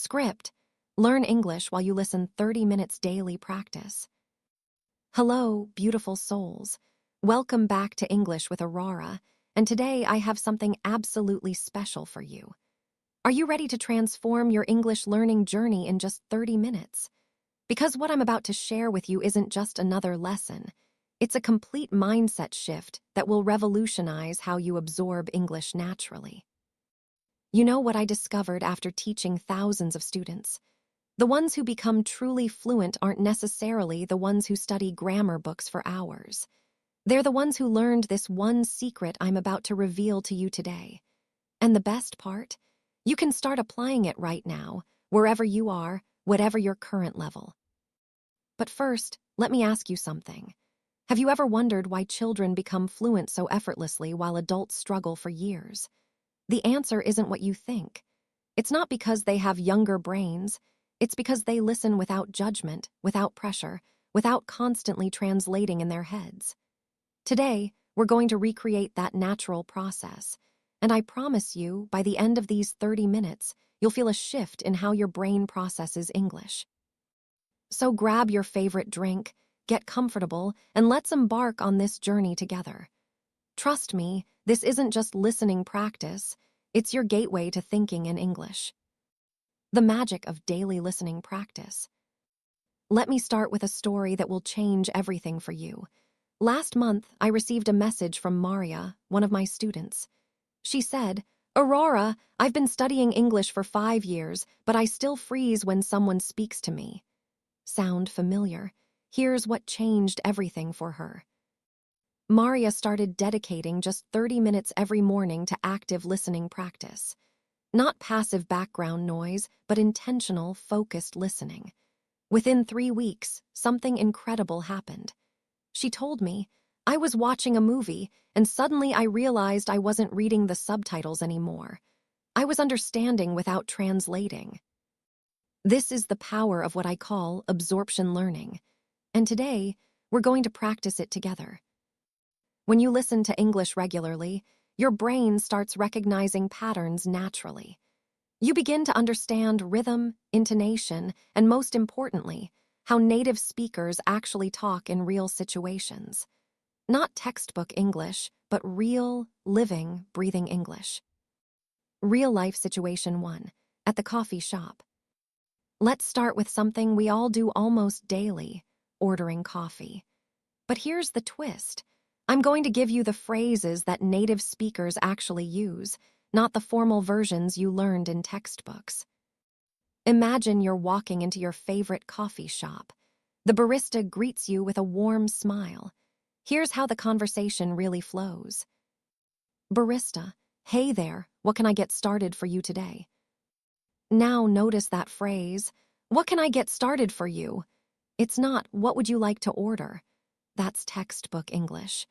Script. Learn English while you listen 30 minutes daily practice. Hello, beautiful souls. Welcome back to English with Aurora, and today I have something absolutely special for you. Are you ready to transform your English learning journey in just 30 minutes? Because what I'm about to share with you isn't just another lesson. It's a complete mindset shift that will revolutionize how you absorb English naturally. You know what I discovered after teaching thousands of students? The ones who become truly fluent aren't necessarily the ones who study grammar books for hours. They're the ones who learned this one secret I'm about to reveal to you today. And the best part? You can start applying it right now, wherever you are, whatever your current level. But first, let me ask you something. Have you ever wondered why children become fluent so effortlessly while adults struggle for years? The answer isn't what you think. It's not because they have younger brains. It's because they listen without judgment, without pressure, without constantly translating in their heads. Today, we're going to recreate that natural process. And I promise you, by the end of these 30 minutes, you'll feel a shift in how your brain processes English. So grab your favorite drink, get comfortable, and let's embark on this journey together. Trust me, this isn't just listening practice, it's your gateway to thinking in English. The magic of daily listening practice. Let me start with a story that will change everything for you. Last month, I received a message from Maria, one of my students. She said, "Aurora, I've been studying English for 5 years, but I still freeze when someone speaks to me." Sound familiar? Here's what changed everything for her. Maria started dedicating just 30 minutes every morning to active listening practice. Not passive background noise, but intentional, focused listening. Within 3 weeks, something incredible happened. She told me, "I was watching a movie, and suddenly I realized I wasn't reading the subtitles anymore. I was understanding without translating." This is the power of what I call absorption learning. And today, we're going to practice it together. When you listen to English regularly, your brain starts recognizing patterns naturally. You begin to understand rhythm, intonation, and most importantly, how native speakers actually talk in real situations. Not textbook English, but real, living, breathing English. Real life situation 1, at the coffee shop. Let's start with something we all do almost daily, ordering coffee. But here's the twist. I'm going to give you the phrases that native speakers actually use, not the formal versions you learned in textbooks. Imagine you're walking into your favorite coffee shop. The barista greets you with a warm smile. Here's how the conversation really flows. "Barista, hey there, what can I get started for you today?" Now notice that phrase, "What can I get started for you?" It's not, "What would you like to order?" That's textbook English.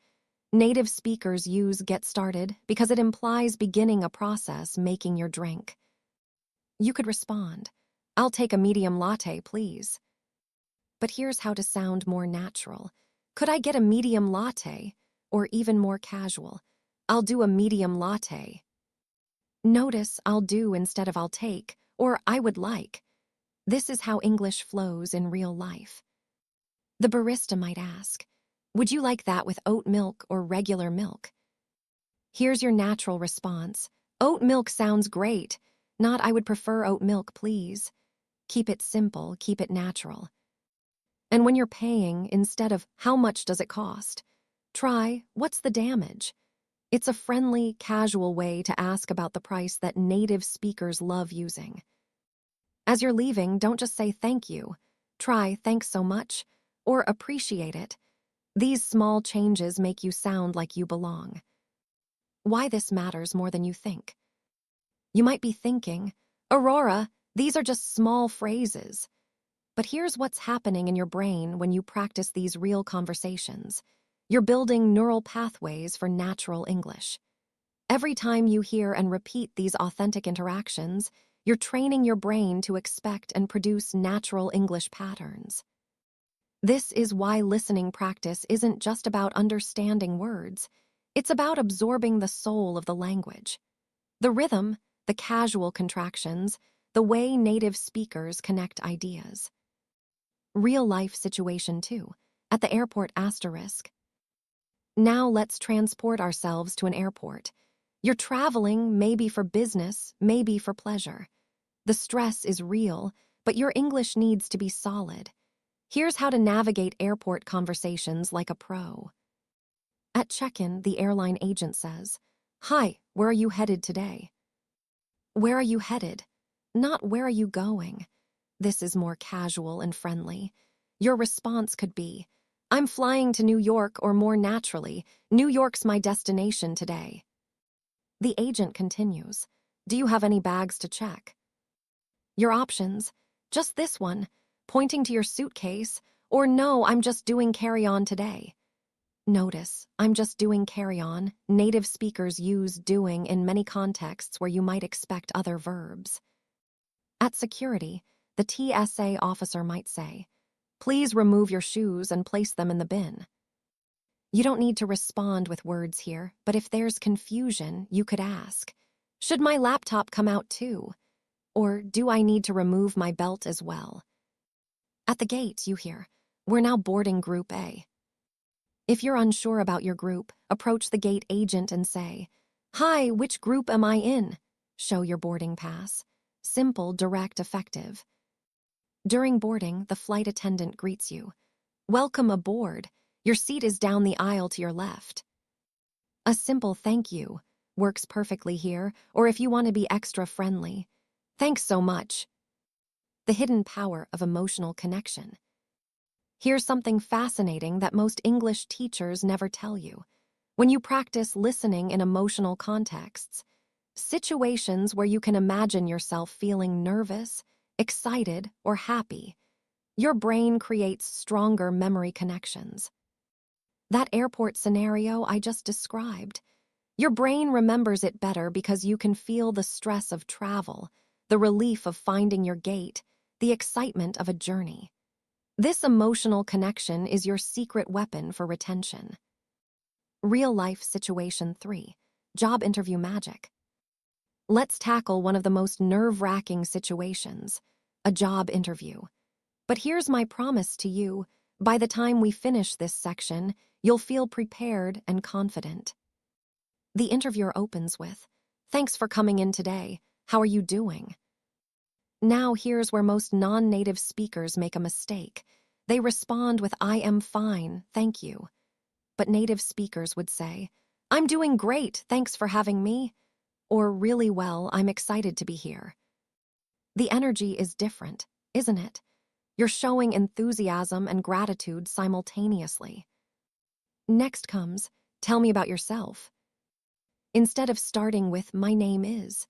Native speakers use "get started" because it implies beginning a process, making your drink. You could respond, "I'll take a medium latte, please." But here's how to sound more natural. "Could I get a medium latte?" Or even more casual, "I'll do a medium latte." Notice "I'll do" instead of "I'll take" or "I would like." This is how English flows in real life. The barista might ask, "Would you like that with oat milk or regular milk?" Here's your natural response. "Oat milk sounds great." Not, "I would prefer oat milk, please." Keep it simple, keep it natural. And when you're paying, instead of "How much does it cost?" try, "What's the damage?" It's a friendly, casual way to ask about the price that native speakers love using. As you're leaving, don't just say "thank you." Try "thanks so much" or "appreciate it." These small changes make you sound like you belong. Why this matters more than you think. You might be thinking, "Aurora, these are just small phrases." But here's what's happening in your brain when you practice these real conversations. You're building neural pathways for natural English. Every time you hear and repeat these authentic interactions, you're training your brain to expect and produce natural English patterns. This is why listening practice isn't just about understanding words. It's about absorbing the soul of the language. The rhythm, the casual contractions, the way native speakers connect ideas. Real-life situation 2. At the airport asterisk. Now let's transport ourselves to an airport. You're traveling, maybe for business, maybe for pleasure. The stress is real, but your English needs to be solid. Here's how to navigate airport conversations like a pro. At check-in, the airline agent says, "Hi, where are you headed today?" Where are you headed? Not where are you going? This is more casual and friendly. Your response could be, "I'm flying to New York," or more naturally, "New York's my destination today." The agent continues, "Do you have any bags to check?" Your options, "Just this one," pointing to your suitcase, or "No, I'm just doing carry-on today." Notice, "I'm just doing carry-on." Native speakers use doing in many contexts where you might expect other verbs. At security, the TSA officer might say, "Please remove your shoes and place them in the bin." You don't need to respond with words here, but if there's confusion, you could ask, "Should my laptop come out too?" Or, "Do I need to remove my belt as well?" At the gate, you hear, "We're now boarding Group A." If you're unsure about your group, approach the gate agent and say, "Hi, which group am I in?" Show your boarding pass. Simple, direct, effective. During boarding, the flight attendant greets you. "Welcome aboard. Your seat is down the aisle to your left." A simple "thank you" works perfectly here, or if you want to be extra friendly, "Thanks so much." The hidden power of emotional connection. Here's something fascinating that most English teachers never tell you. When you practice listening in emotional contexts, situations where you can imagine yourself feeling nervous, excited, or happy, your brain creates stronger memory connections. That airport scenario I just described, your brain remembers it better because you can feel the stress of travel, the relief of finding your gate, the excitement of a journey. This emotional connection is your secret weapon for retention. Real-life situation 3. Job interview magic. Let's tackle one of the most nerve-wracking situations, a job interview. But here's my promise to you, by the time we finish this section, you'll feel prepared and confident. The interviewer opens with, "Thanks for coming in today. How are you doing?" Now here's where most non-native speakers make a mistake. They respond with, "I am fine, thank you." But native speakers would say, "I'm doing great, thanks for having me," or "Really well, I'm excited to be here." The energy is different, isn't it? You're showing enthusiasm and gratitude simultaneously. Next comes, "Tell me about yourself." Instead of starting with "My name is,"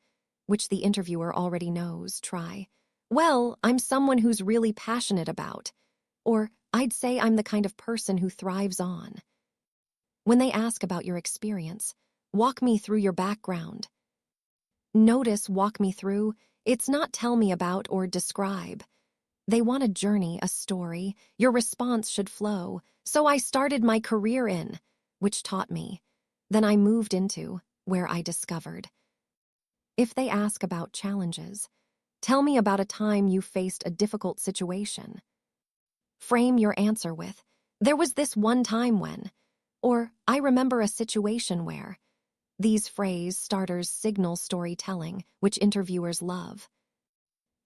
which the interviewer already knows, try, "Well, I'm someone who's really passionate about," or "I'd say I'm the kind of person who thrives on." When they ask about your experience, "Walk me through your background." Notice "walk me through," it's not "tell me about" or "describe." They want a journey, a story. Your response should flow, "So I started my career in," which taught me. Then I moved into, where I discovered. If they ask about challenges, "Tell me about a time you faced a difficult situation." Frame your answer with, "There was this one time when," or "I remember a situation where." These phrase starters signal storytelling, which interviewers love.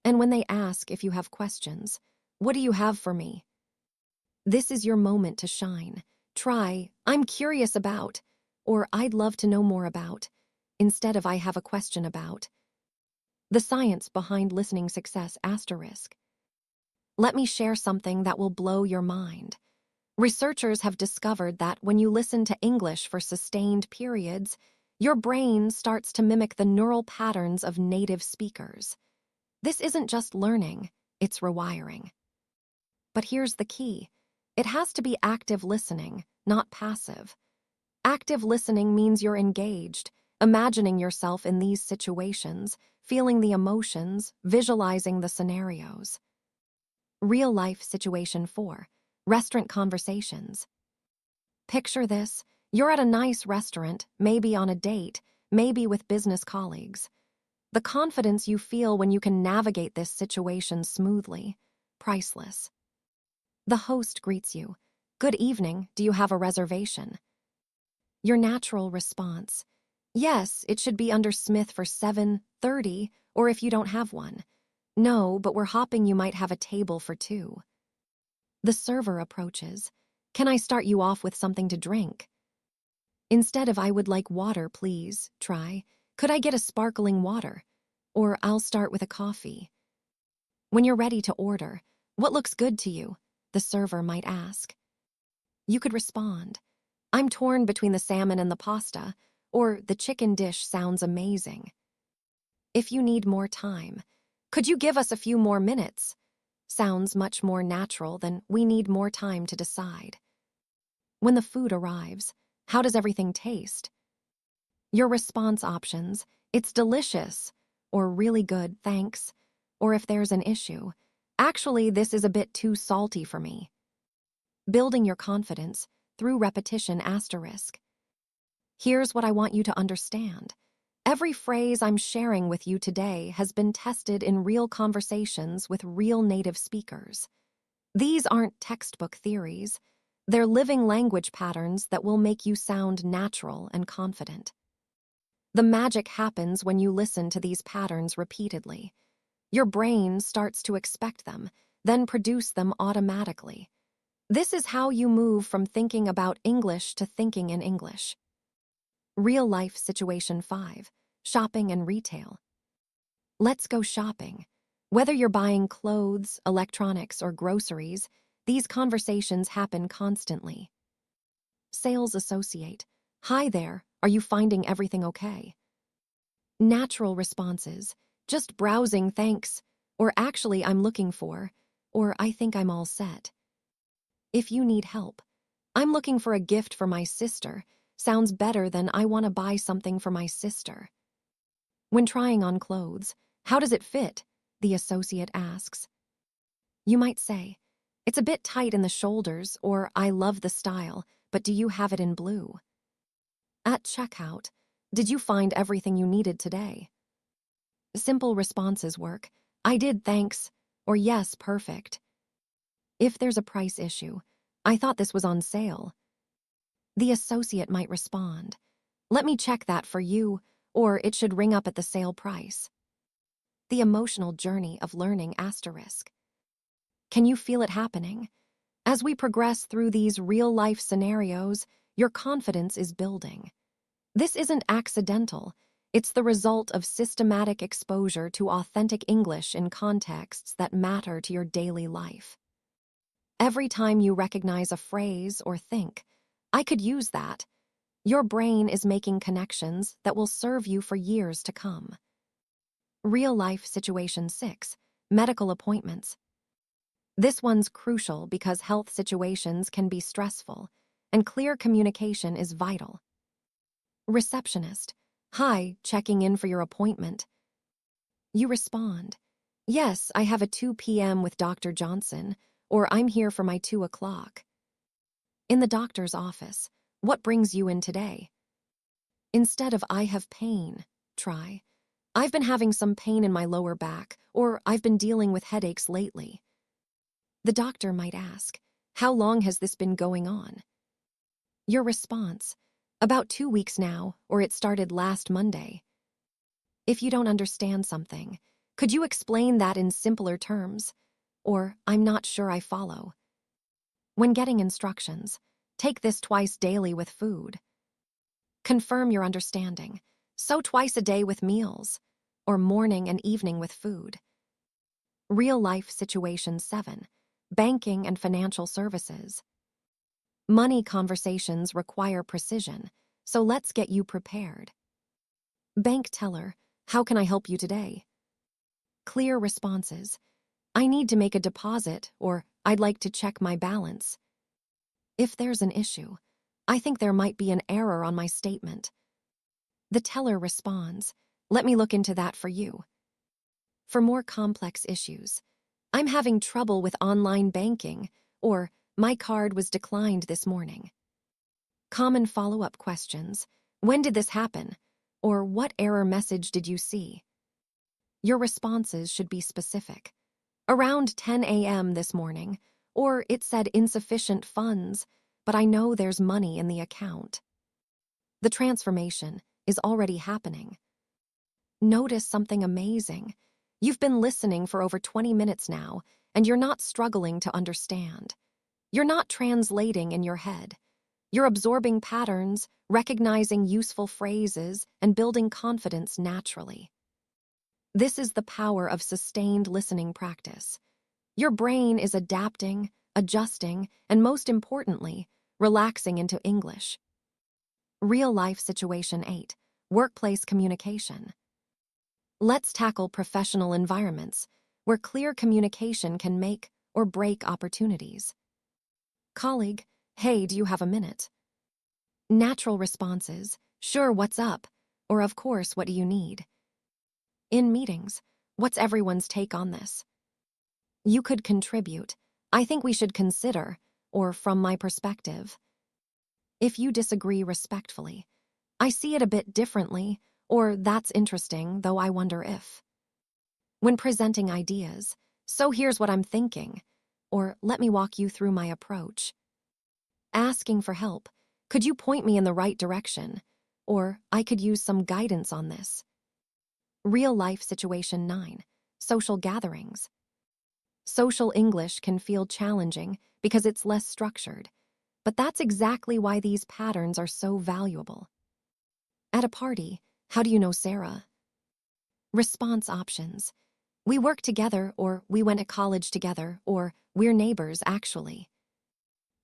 And when they ask if you have questions, "What do you have for me?" This is your moment to shine. Try, "I'm curious about," or "I'd love to know more about," instead of "I have a question about." The science behind listening success asterisk. Let me share something that will blow your mind. Researchers have discovered that when you listen to English for sustained periods, your brain starts to mimic the neural patterns of native speakers. This isn't just learning, it's rewiring. But here's the key. It has to be active listening, not passive. Active listening means you're engaged, imagining yourself in these situations, feeling the emotions, visualizing the scenarios. Real-life situation 4. Restaurant conversations. Picture this. You're at a nice restaurant, maybe on a date, maybe with business colleagues. The confidence you feel when you can navigate this situation smoothly, priceless. The host greets you. Good evening, do you have a reservation? Your natural response. Yes, it should be under Smith for 7:30, or if you don't have one. No, but we're hoping you might have a table for two. The server approaches. Can I start you off with something to drink? Instead of I would like water, please, try, could I get a sparkling water? Or I'll start with a coffee. When you're ready to order, what looks good to you? The server might ask. You could respond, I'm torn between the salmon and the pasta, or the chicken dish sounds amazing. If you need more time, could you give us a few more minutes? Sounds much more natural than we need more time to decide. When the food arrives, how does everything taste? Your response options, it's delicious, or really good, thanks, or if there's an issue, actually this is a bit too salty for me. Building your confidence through repetition asterisk. Here's what I want you to understand. Every phrase I'm sharing with you today has been tested in real conversations with real native speakers. These aren't textbook theories. They're living language patterns that will make you sound natural and confident. The magic happens when you listen to these patterns repeatedly. Your brain starts to expect them, then produce them automatically. This is how you move from thinking about English to thinking in English. Real-life situation 5, shopping and retail. Let's go shopping. Whether you're buying clothes, electronics, or groceries, these conversations happen constantly. Sales associate. Hi there, are you finding everything okay? Natural responses. Just browsing, thanks. Or actually, I'm looking for. Or I think I'm all set. If you need help. I'm looking for a gift for my sister. Sounds better than I want to buy something for my sister. When trying on clothes, how does it fit? The associate asks. You might say, it's a bit tight in the shoulders, or I love the style, but do you have it in blue? At checkout, did you find everything you needed today? Simple responses work. I did, thanks, or yes, perfect. If there's a price issue, I thought this was on sale. The associate might respond, let me check that for you, or it should ring up at the sale price. The emotional journey of learning asterisk. Can you feel it happening? As we progress through these real-life scenarios, your confidence is building. This isn't accidental. It's the result of systematic exposure to authentic English in contexts that matter to your daily life. Every time you recognize a phrase or think, I could use that, your brain is making connections that will serve you for years to come. Real-life situation 6, medical appointments. This one's crucial because health situations can be stressful, and clear communication is vital. Receptionist, hi, checking in for your appointment. You respond, yes, I have a 2 p.m. with Dr. Johnson, or I'm here for my 2 o'clock. In the doctor's office, what brings you in today? Instead of I have pain, try, I've been having some pain in my lower back, or I've been dealing with headaches lately. The doctor might ask, how long has this been going on? Your response, about 2 weeks now, or it started last Monday. If you don't understand something, could you explain that in simpler terms? Or, I'm not sure I follow. When getting instructions, take this twice daily with food. Confirm your understanding. So twice a day with meals, or morning and evening with food. Real-life situation 7, banking and financial services. Money conversations require precision, so let's get you prepared. Bank teller, how can I help you today? Clear responses. I need to make a deposit, or I'd like to check my balance. If there's an issue, I think there might be an error on my statement. The teller responds, let me look into that for you. For more complex issues, I'm having trouble with online banking, or my card was declined this morning. Common follow-up questions, when did this happen? Or what error message did you see? Your responses should be specific. Around 10 a.m. this morning, or it said insufficient funds, but I know there's money in the account. The transformation is already happening. Notice something amazing. You've been listening for over 20 minutes now, and you're not struggling to understand. You're not translating in your head. You're absorbing patterns, recognizing useful phrases, and building confidence naturally. This is the power of sustained listening practice. Your brain is adapting, adjusting, and most importantly, relaxing into English. Real-life situation 8, workplace communication. Let's tackle professional environments where clear communication can make or break opportunities. Colleague, hey, do you have a minute? Natural responses, sure, what's up? Or of course, what do you need? In meetings, what's everyone's take on this? You could contribute. I think we should consider, or from my perspective. If you disagree respectfully, I see it a bit differently, or that's interesting, though I wonder if. When presenting ideas, so here's what I'm thinking, or let me walk you through my approach. Asking for help, could you point me in the right direction, or I could use some guidance on this. Real-life situation 9, social gatherings. Social English can feel challenging because it's less structured, but that's exactly why these patterns are so valuable. At a party, how do you know Sarah? Response options. We work together, or we went to college together, or we're neighbors, actually.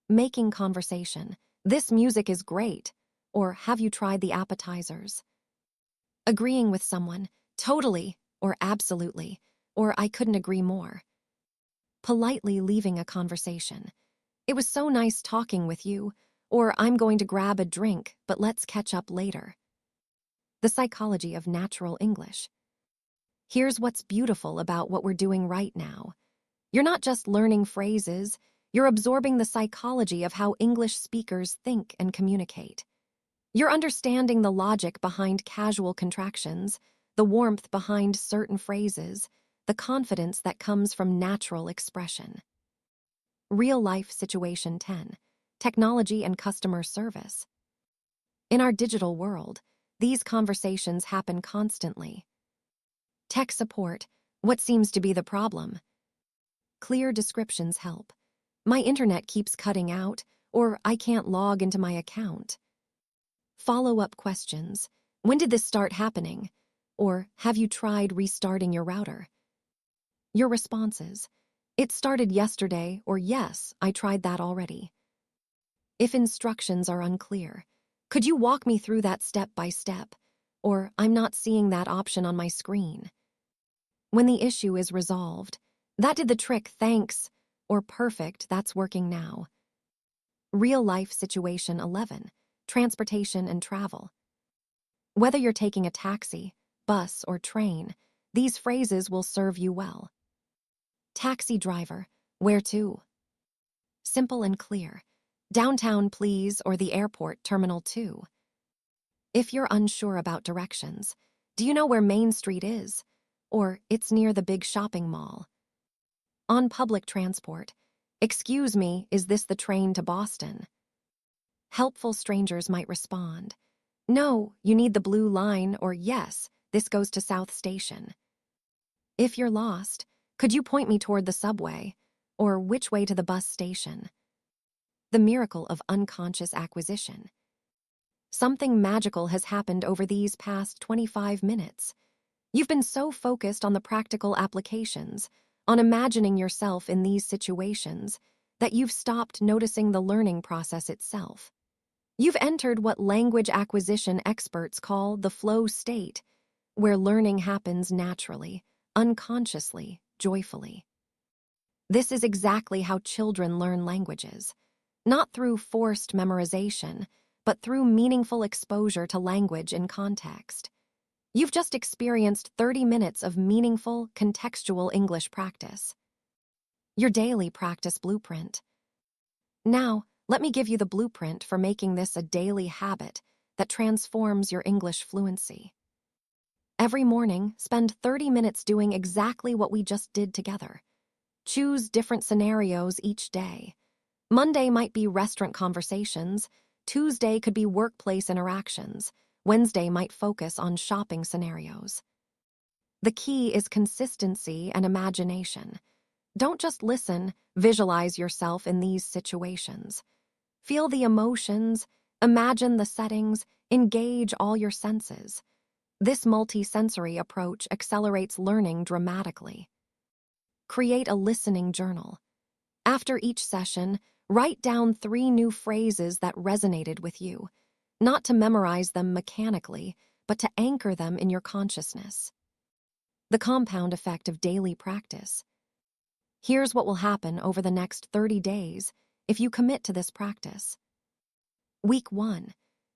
Making conversation. This music is great, or have you tried the appetizers? Agreeing with someone. Totally, or absolutely, or I couldn't agree more. Politely leaving a conversation. It was so nice talking with you, or I'm going to grab a drink, but let's catch up later. The psychology of natural English. Here's what's beautiful about what we're doing right now. You're not just learning phrases, you're absorbing the psychology of how English speakers think and communicate. You're understanding the logic behind casual contractions, the warmth behind certain phrases, the confidence that comes from natural expression. Real-life situation 10, technology and customer service. In our digital world, these conversations happen constantly. Tech support, what seems to be the problem? Clear descriptions help. My internet keeps cutting out, or I can't log into my account. Follow-up questions. When did this start happening? Or have you tried restarting your router? Your responses. It started yesterday, or yes, I tried that already. If instructions are unclear, could you walk me through that step by step? Or I'm not seeing that option on my screen. When the issue is resolved, that did the trick, thanks, or perfect, that's working now. Real-life situation 11, transportation and travel. Whether you're taking a taxi, bus, or train, these phrases will serve you well. Taxi driver, where to? Simple and clear. Downtown, please, or the airport, Terminal 2. If you're unsure about directions, do you know where Main Street is? Or it's near the big shopping mall. On public transport, excuse me, is this the train to Boston? Helpful strangers might respond, no, you need the blue line, or yes, this goes to South Station. If you're lost, could you point me toward the subway, or which way to the bus station? The miracle of unconscious acquisition. Something magical has happened over these past 25 minutes. You've been so focused on the practical applications, on imagining yourself in these situations, that you've stopped noticing the learning process itself. You've entered what language acquisition experts call the flow state, where learning happens naturally, unconsciously, joyfully. This is exactly how children learn languages, not through forced memorization, but through meaningful exposure to language in context. You've just experienced 30 minutes of meaningful, contextual English practice. Your daily practice blueprint. Now, let me give you the blueprint for making this a daily habit that transforms your English fluency. Every morning, spend 30 minutes doing exactly what we just did together. Choose different scenarios each day. Monday might be restaurant conversations, Tuesday could be workplace interactions, Wednesday might focus on shopping scenarios. The key is consistency and imagination. Don't just listen, visualize yourself in these situations. Feel the emotions, imagine the settings, engage all your senses. This multi-sensory approach accelerates learning dramatically. Create a listening journal. After each session, write down 3 new phrases that resonated with you, not to memorize them mechanically, but to anchor them in your consciousness. The compound effect of daily practice. Here's what will happen over the next 30 days if you commit to this practice. Week 1.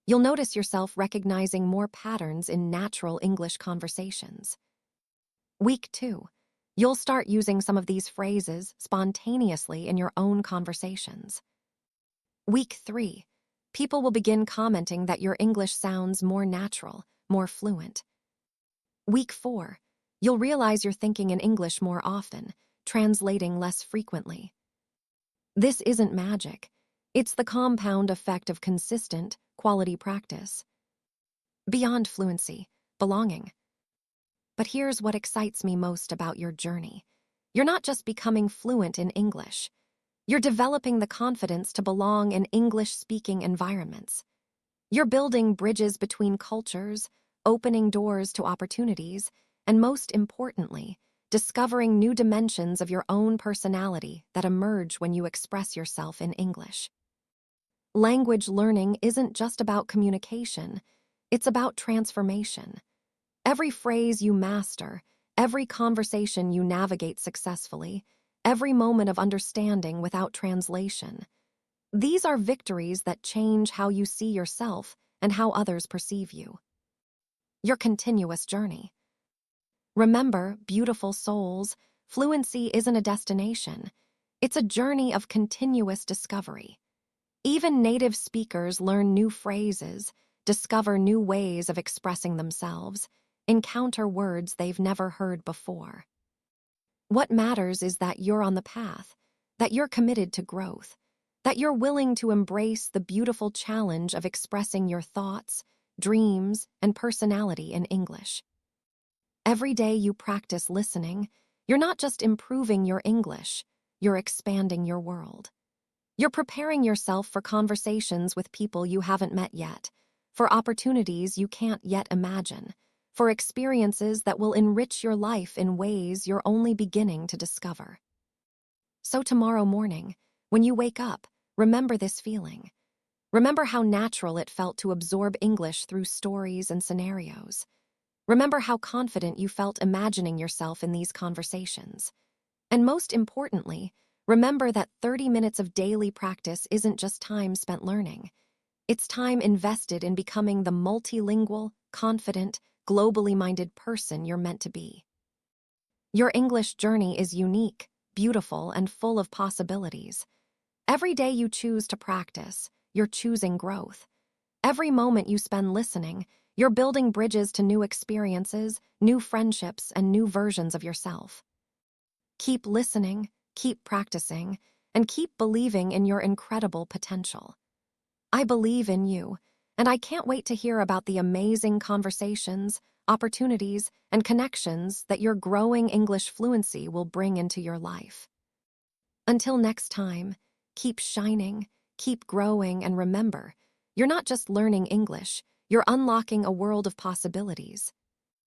You'll notice yourself recognizing more patterns in natural English conversations. Week 2. You'll start using some of these phrases spontaneously in your own conversations. Week 3. People will begin commenting that your English sounds more natural, more fluent. Week 4. You'll realize you're thinking in English more often, translating less frequently. This isn't magic. It's the compound effect of consistent, quality practice. Beyond fluency, belonging. But here's what excites me most about your journey. You're not just becoming fluent in English. You're developing the confidence to belong in English-speaking environments. You're building bridges between cultures, opening doors to opportunities, and most importantly, discovering new dimensions of your own personality that emerge when you express yourself in English. Language learning isn't just about communication, it's about transformation. Every phrase you master, every conversation you navigate successfully, every moment of understanding without translation. These are victories that change how you see yourself and how others perceive you. Your continuous journey. Remember, beautiful souls, fluency isn't a destination. It's a journey of continuous discovery. Even native speakers learn new phrases, discover new ways of expressing themselves, encounter words they've never heard before. What matters is that you're on the path, that you're committed to growth, that you're willing to embrace the beautiful challenge of expressing your thoughts, dreams, and personality in English. Every day you practice listening, you're not just improving your English, you're expanding your world. You're preparing yourself for conversations with people you haven't met yet, for opportunities you can't yet imagine, for experiences that will enrich your life in ways you're only beginning to discover. So tomorrow morning, when you wake up, remember this feeling. Remember how natural it felt to absorb English through stories and scenarios. Remember how confident you felt imagining yourself in these conversations. And most importantly, remember that 30 minutes of daily practice isn't just time spent learning. It's time invested in becoming the multilingual, confident, globally minded person you're meant to be. Your English journey is unique, beautiful, and full of possibilities. Every day you choose to practice, you're choosing growth. Every moment you spend listening, you're building bridges to new experiences, new friendships, and new versions of yourself. Keep listening, keep practicing, and keep believing in your incredible potential. I believe in you, and I can't wait to hear about the amazing conversations, opportunities, and connections that your growing English fluency will bring into your life. Until next time, keep shining, keep growing, and remember, you're not just learning English, you're unlocking a world of possibilities.